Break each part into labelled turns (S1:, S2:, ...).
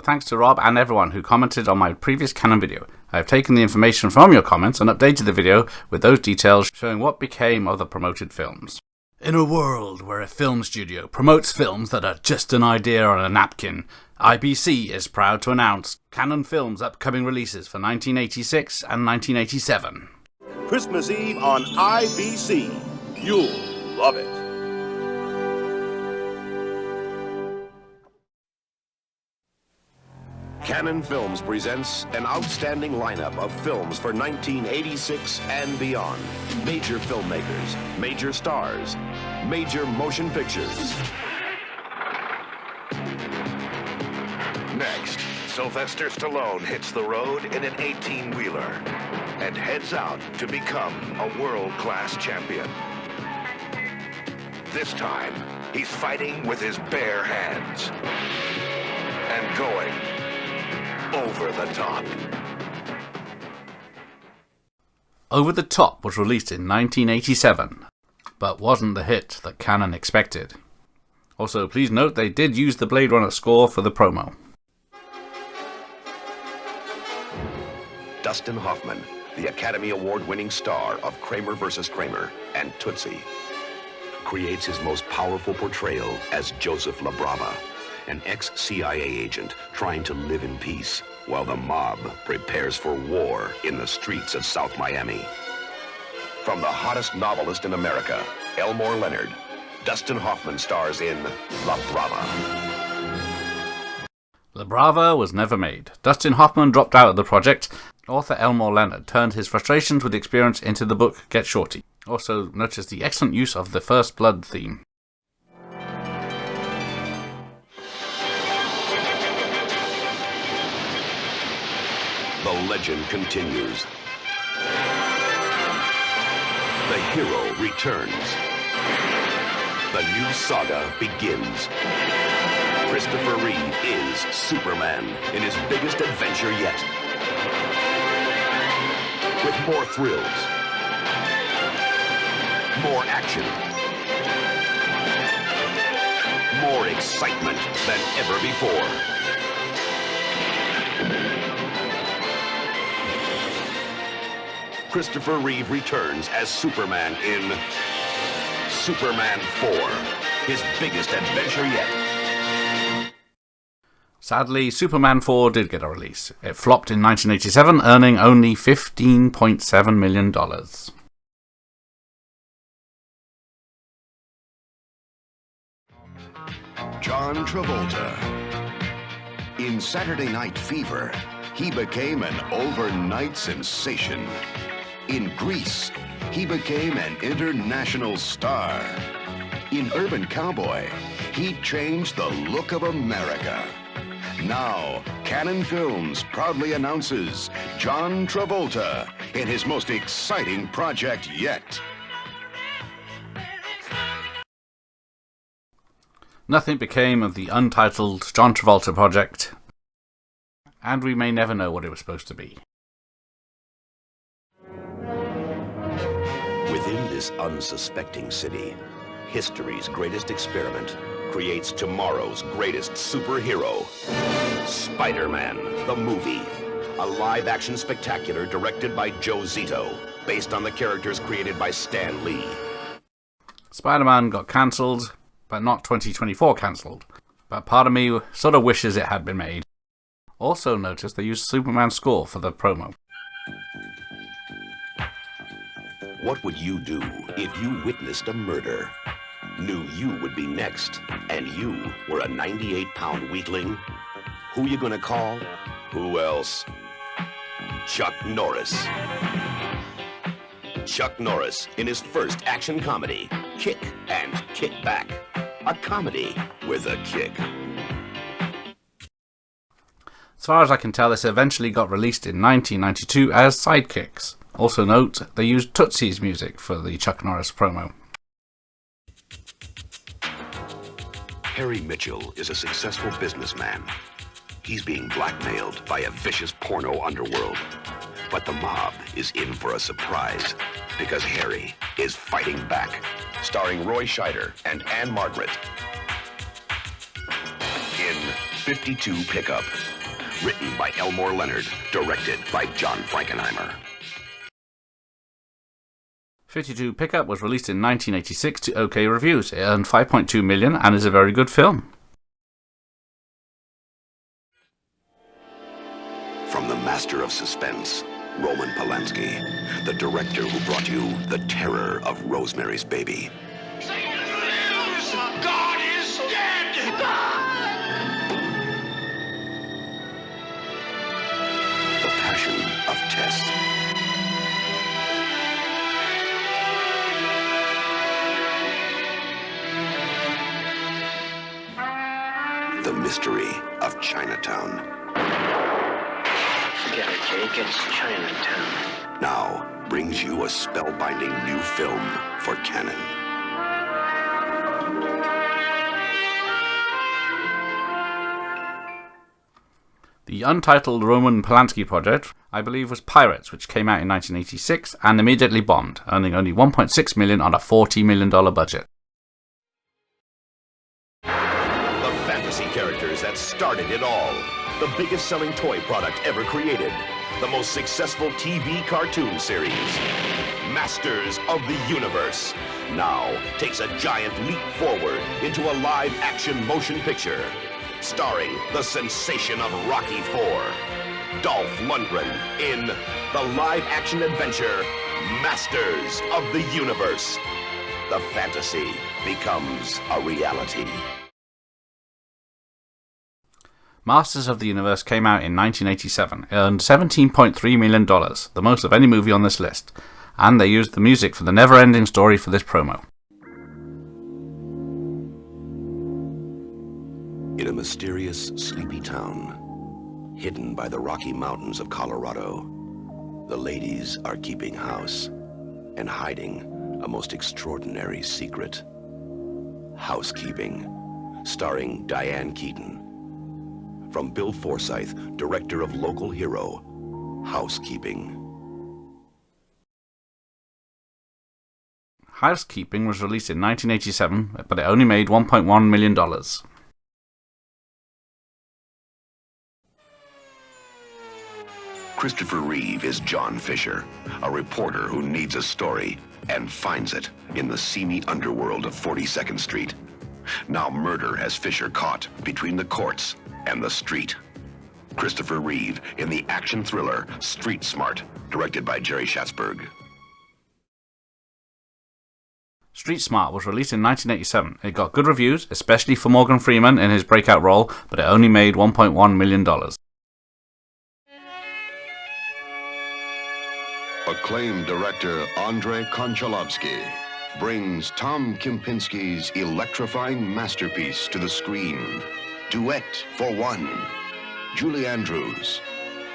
S1: thanks to Rob and everyone who commented on my previous canon video. I have taken the information from your comments and updated the video with those details showing what became of the promoted films. In a world where a film studio promotes films that are just an idea on a napkin, IBC is proud to announce Canon Films' upcoming releases for 1986 and 1987.
S2: Christmas Eve on IBC. You'll love it. Canon Films presents an outstanding lineup of films for 1986 and beyond. Major filmmakers, major stars, major motion pictures. Next, Sylvester Stallone hits the road in an 18-wheeler and heads out to become a world-class champion. This time, he's fighting with his bare hands and going over the top.
S1: Over the Top was released in 1987, but wasn't the hit that Canon expected. Also, please note they did use the Blade Runner score for the promo.
S2: Dustin Hoffman, the Academy Award-winning star of Kramer vs. Kramer and Tootsie, creates his most powerful portrayal as Joseph LaBrava, an ex-CIA agent trying to live in peace while the mob prepares for war in the streets of South Miami. From the hottest novelist in America, Elmore Leonard, Dustin Hoffman stars in La Brava.
S1: La Brava was never made. Dustin Hoffman dropped out of the project. Author Elmore Leonard turned his frustrations with the experience into the book Get Shorty. Also, notice the excellent use of the First Blood theme.
S2: The legend continues. The hero returns. The new saga begins. Christopher Reeve is Superman in his biggest adventure yet. With more thrills, more action, more excitement than ever before. Christopher Reeve returns as Superman in Superman 4, his biggest adventure yet.
S1: Sadly, Superman 4 did get a release. It flopped in 1987, earning only $15.7 million.
S2: John Travolta. In Saturday Night Fever, he became an overnight sensation. In Grease, he became an international star. In Urban Cowboy, he changed the look of America. Now, Canon Films proudly announces John Travolta in his most exciting project yet.
S1: Nothing became of the untitled John Travolta project, and we may never know what it was supposed to be.
S2: Within this unsuspecting city, history's greatest experiment creates tomorrow's greatest superhero. Spider-Man, the movie. A live-action spectacular directed by Joe Zito, based on the characters created by Stan Lee.
S1: Spider-Man got cancelled, but not 2024 cancelled. But part of me sort of wishes it had been made. Also notice they used Superman's score for the promo.
S2: What would you do if you witnessed a murder? Knew you would be next, and you were a 98-pound weakling? Who you gonna call? Who else? Chuck Norris. Chuck Norris in his first action comedy, Kick and Kick Back. A comedy with a kick.
S1: As far as I can tell, this eventually got released in 1992 as Sidekicks. Also note, they used Tootsie's music for the Chuck Norris promo. Harry Mitchell is a successful businessman. He's being blackmailed by a vicious porno underworld. But the mob is in for a surprise, because Harry is fighting back. Starring Roy Scheider and Anne Margaret in 52 Pickup.
S2: Written by Elmore Leonard. Directed by John Frankenheimer.
S1: 52 Pickup was released in 1986 to OK reviews. It earned $5.2 million and is a very good film.
S2: From the master of suspense, Roman Polanski, the director who brought you The Terror of Rosemary's Baby.
S3: Satan lives! God is dead!
S2: The Passion of Tess. The Mystery of Chinatown.
S4: Forget it, Jake. It's Chinatown.
S2: Now brings you a spellbinding new film for Canon.
S1: The untitled Roman Polanski project, I believe, was Pirates, which came out in 1986 and immediately bombed, earning only $1.6 million on a $40 million budget.
S5: The fantasy characters that started it all. The biggest selling toy product ever created. The most successful TV cartoon series. Masters of the Universe. Now takes a giant leap forward into a live-action motion picture. Starring the sensation of Rocky IV. Dolph Lundgren in the live-action adventure Masters of the Universe. The fantasy becomes a reality.
S1: Masters of the Universe came out in 1987. It earned $17.3 million, the most of any movie on this list, and they used the music for the never-ending story for this promo.
S2: In a mysterious, sleepy town, hidden by the Rocky Mountains of Colorado, the ladies are keeping house and hiding a most extraordinary secret. Housekeeping, starring Diane Keaton. From Bill Forsyth, director of local hero, Housekeeping.
S1: Housekeeping was released in 1987, but it only made $1.1 million.
S2: Christopher Reeve is John Fisher, a reporter who needs a story and finds it in the seamy underworld of 42nd Street. Now murder has Fisher caught between the courts and the street. Christopher Reeve in the action thriller Street Smart, directed by Jerry Schatzberg.
S1: Street Smart was released in 1987. It got good reviews, especially for Morgan Freeman in his breakout role, but it only made $1.1 million.
S2: Acclaimed director Andrei Konchalovsky brings Tom Kempinski's electrifying masterpiece to the screen. Duet for One. Julie Andrews,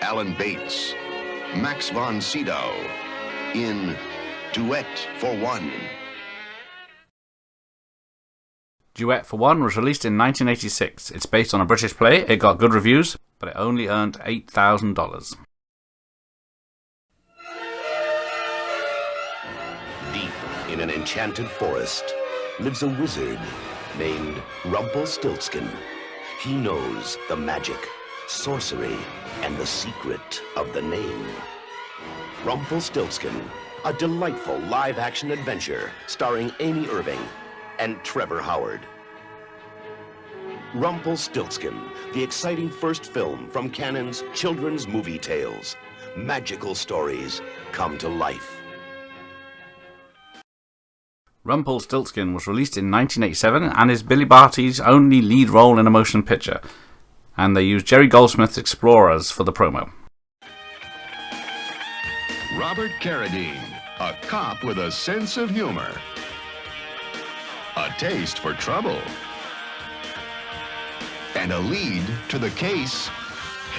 S2: Alan Bates, Max von Sydow in Duet for One.
S1: Duet for One was released in 1986. It's based on a British play. It got good reviews, but it only earned $8,000.
S5: Deep in an enchanted forest lives a wizard named Rumpelstiltskin. He knows the magic, sorcery, and the secret of the name. Rumpelstiltskin, a delightful live-action adventure starring Amy Irving and Trevor Howard. Rumpelstiltskin, the exciting first film from Canon's children's movie tales. Magical stories come to life.
S1: Rumpelstiltskin was released in 1987 and is Billy Barty's only lead role in a motion picture. And they used Jerry Goldsmith's Explorers for the promo.
S2: Robert Carradine, a cop with a sense of humor. A taste for trouble. And a lead to the case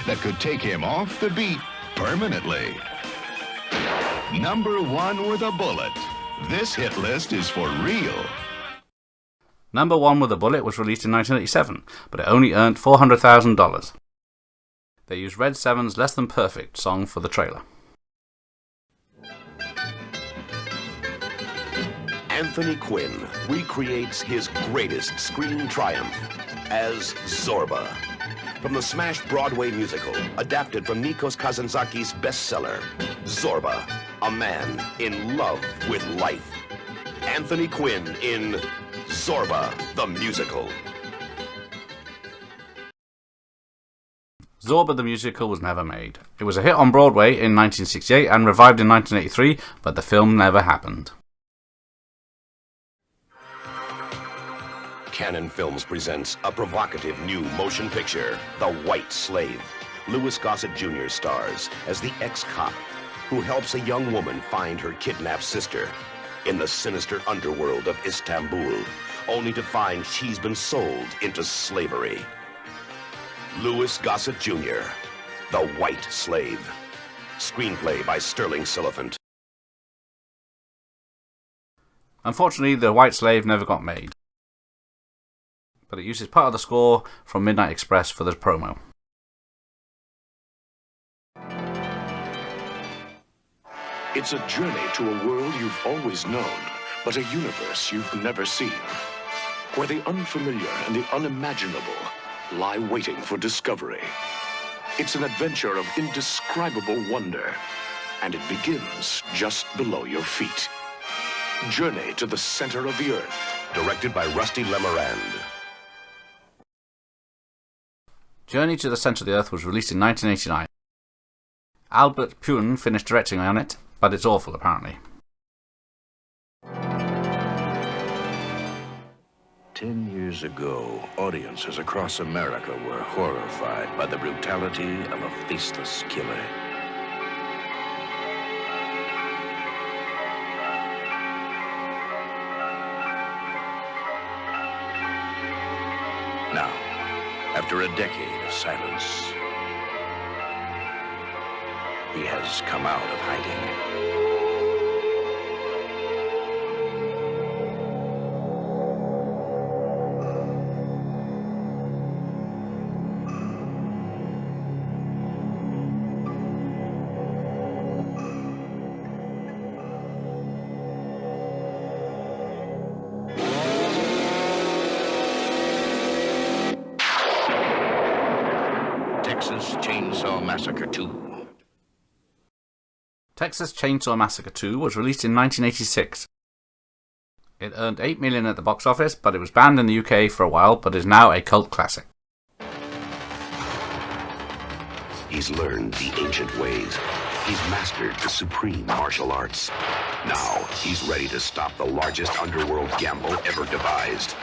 S2: that could take him off the beat permanently. Number one with a bullet. This hit list is for real.
S1: Number One with a Bullet was released in 1987, but it only earned $400,000. They used Red Seven's Less Than Perfect song for the trailer.
S5: Anthony Quinn recreates his greatest screen triumph as Zorba From the smash Broadway musical, adapted from Nikos Kazantzaki's bestseller, Zorba, a man in love with life. Anthony Quinn in Zorba, the musical.
S1: Zorba the musical was never made. It was a hit on Broadway in 1968 and revived in 1983, but the film never happened.
S5: Canon Films presents a provocative new motion picture, The White Slave. Louis Gossett Jr. stars as the ex-cop who helps a young woman find her kidnapped sister in the sinister underworld of Istanbul, only to find she's been sold into slavery. Louis Gossett Jr., The White Slave. Screenplay by Sterling Siliphant.
S1: Unfortunately, The White Slave never got made, but it uses part of the score from Midnight Express for the promo.
S6: It's a journey to a world you've always known, but a universe you've never seen, where the unfamiliar and the unimaginable lie waiting for discovery. It's an adventure of indescribable wonder, and it begins just below your feet. Journey to the Center of the Earth.
S5: Directed by Rusty Lemarand.
S1: Journey to the Center of the Earth was released in 1989. Albert Pyun finished directing on it, but it's awful apparently.
S7: 10 years ago, audiences across America were horrified by the brutality of a faceless killer. Now, after a decade of silence, he has come out of hiding. Texas Chainsaw Massacre 2.
S1: Texas Chainsaw Massacre 2 was released in 1986. It earned $8 million at the box office, but it was banned in the UK for a while, but is now a cult classic.
S5: He's learned the ancient ways. He's mastered the supreme martial arts. Now, he's ready to stop the largest underworld gamble ever devised.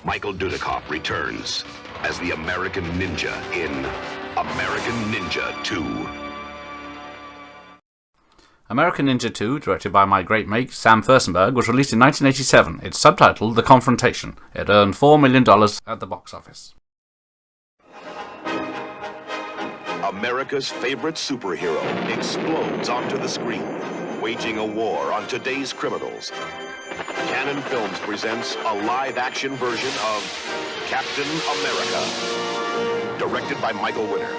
S5: Michael Dudikoff returns as the American Ninja in American Ninja 2.
S1: American Ninja 2, directed by my great mate Sam Furstenberg, was released in 1987. It's subtitled The Confrontation. It earned $4 million at the box office.
S5: America's favorite superhero explodes onto the screen, waging a war on today's criminals. Canon Films presents a live-action version of Captain America, directed by Michael Winner.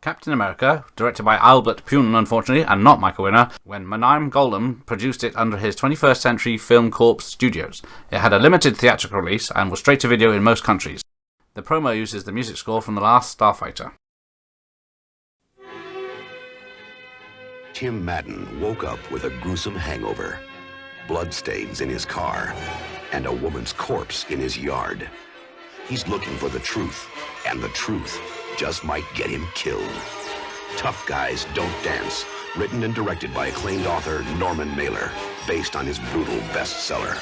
S1: Captain America, directed by Albert Pyun, unfortunately, and not Michael Winner, when Menahem Golan produced it under his 21st Century Film Corps Studios. It had a limited theatrical release and was straight to video in most countries. The promo uses the music score from The Last Starfighter.
S5: Tim Madden woke up with a gruesome hangover, bloodstains in his car, and a woman's corpse in his yard. He's looking for the truth, and the truth just might get him killed. Tough Guys Don't Dance, written and directed by acclaimed author Norman Mailer, based on his brutal bestseller.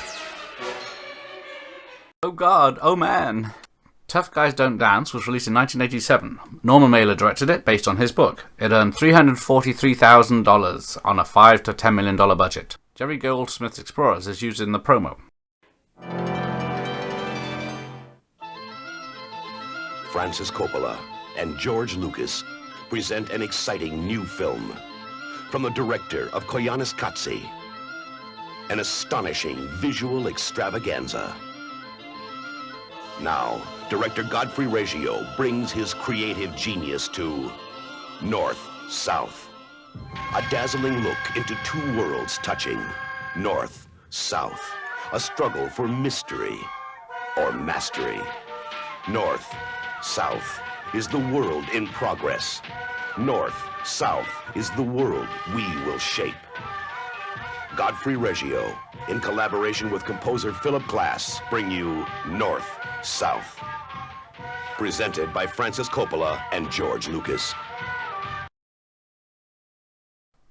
S1: Oh God, oh man! Tough Guys Don't Dance was released in 1987. Norman Mailer directed it, based on his book. It earned $343,000 on a $5 to $10 million budget. Jerry Goldsmith's Explorers is used in the promo.
S5: Francis Coppola and George Lucas present an exciting new film from the director of Koyaanisqatsi, an astonishing visual extravaganza. Now, director Godfrey Reggio brings his creative genius to North, South. A dazzling look into two worlds touching, North, South. A struggle for mystery or mastery. North, South. is the world in progress. North, South is the world we will shape. Godfrey Reggio, in collaboration with composer Philip Glass, bring you North, South. Presented by Francis Coppola and George Lucas.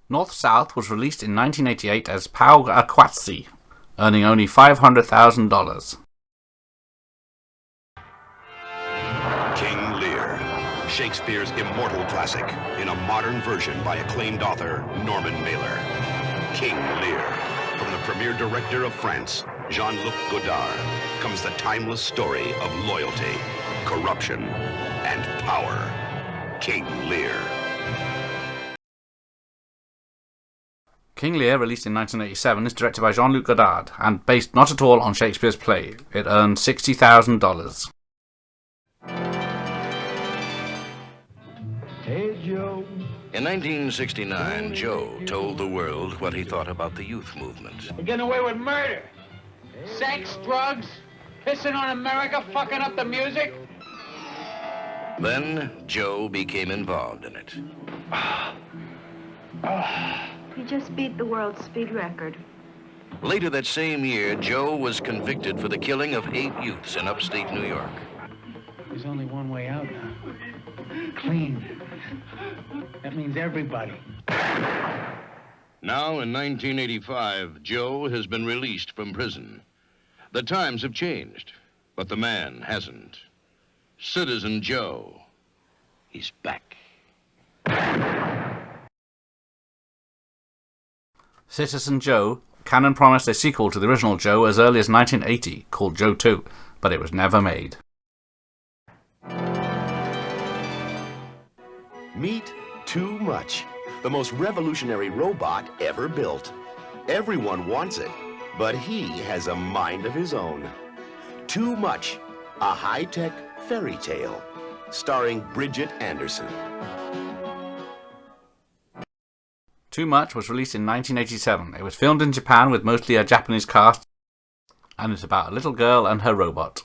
S1: North South was released in 1988 as Pau Akwatsi, earning only $500,000.
S5: King Lear, Shakespeare's immortal classic, in a modern version by acclaimed author Norman Mailer. King Lear. From the premier director of France, Jean-Luc Godard, comes the timeless story of loyalty, corruption, and power. King Lear.
S1: King Lear, released in 1987, is directed by Jean-Luc Godard and based not at all on Shakespeare's play. It earned $60,000.
S8: Hey, Joe.
S7: In 1969, Joe told the world what he thought about the youth movement.
S3: You're getting away with murder. Sex, drugs, pissing on America, fucking up the music.
S7: Then Joe became involved in it.
S9: He just beat the world speed record.
S7: Later that same year, Joe was convicted for the killing of 8 youths in upstate New York.
S8: There's only one way out now. Clean. That means everybody.
S7: Now, in 1985, Joe has been released from prison. The times have changed, but the man hasn't. Citizen Joe, he's back.
S1: Citizen Joe, Canon promised a sequel to the original Joe as early as 1980, called Joe 2, but it was never made.
S5: Meet Too Much, the most revolutionary robot ever built. Everyone wants it, but he has a mind of his own. Too Much, a high-tech fairy tale, starring Bridget Anderson.
S1: Too Much was released in 1987. It was filmed in Japan with mostly a Japanese cast, and it's about a little girl and her robot.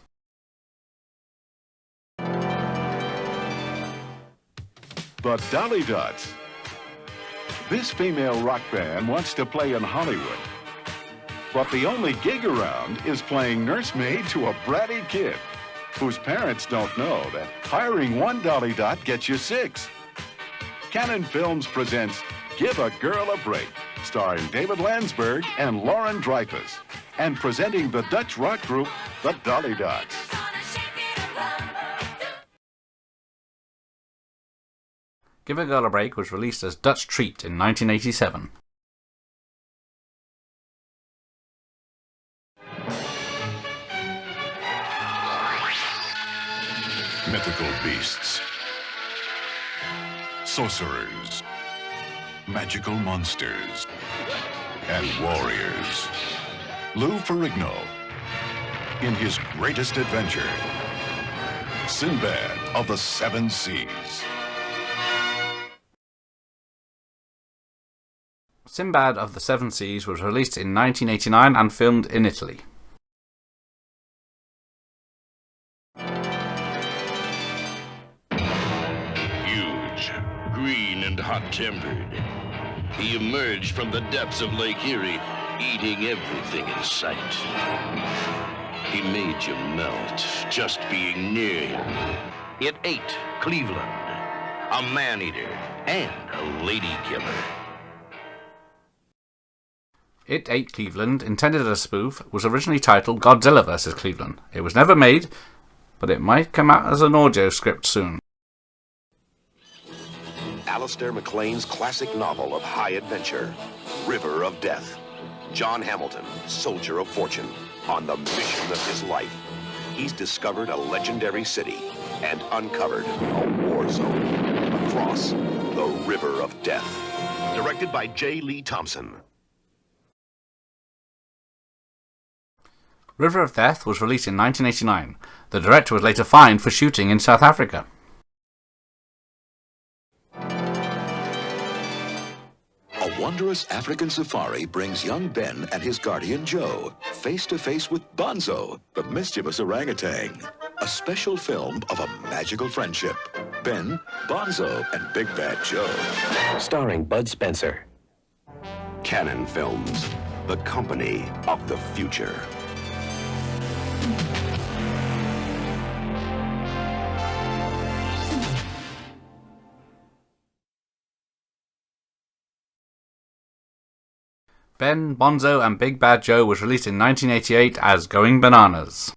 S10: The Dolly Dots. This female rock band wants to play in Hollywood, but the only gig around is playing nursemaid to a bratty kid whose parents don't know that hiring one Dolly Dot gets you 6. Canon Films presents Give a Girl a Break, starring David Landsberg and Lauren Dreyfus, and presenting the Dutch rock group, the Dolly Dots.
S1: Give a Girl a Break was released as Dutch Treat in 1987.
S10: Mythical beasts, sorcerers, magical monsters, and warriors. Lou Ferrigno, in his greatest adventure, Sinbad of the 7 Seas.
S1: Sinbad of the 7 Seas was released in 1989 and filmed in Italy.
S7: Huge, green, and hot-tempered. He emerged from the depths of Lake Erie, eating everything in sight. He made you melt just being near him. It ate Cleveland, a man-eater, and a lady-killer.
S1: It Ate Cleveland, intended as a spoof, was originally titled Godzilla vs. Cleveland. It was never made, but it might come out as an audio script soon.
S5: Alistair MacLean's classic novel of high adventure, River of Death. John Hamilton, soldier of fortune, on the mission of his life. He's discovered a legendary city and uncovered a war zone across the River of Death. Directed by J. Lee Thompson.
S1: River of Death was released in 1989. The director was later fined for shooting in South Africa.
S11: A wondrous African safari brings young Ben and his guardian Joe face to face with Bonzo, the mischievous orangutan. A special film of a magical friendship. Ben, Bonzo, and Big Bad Joe.
S4: Starring Bud Spencer.
S2: Canon Films, the company of the future.
S1: Ben, Bonzo, and Big Bad Joe was released in 1988 as Going Bananas.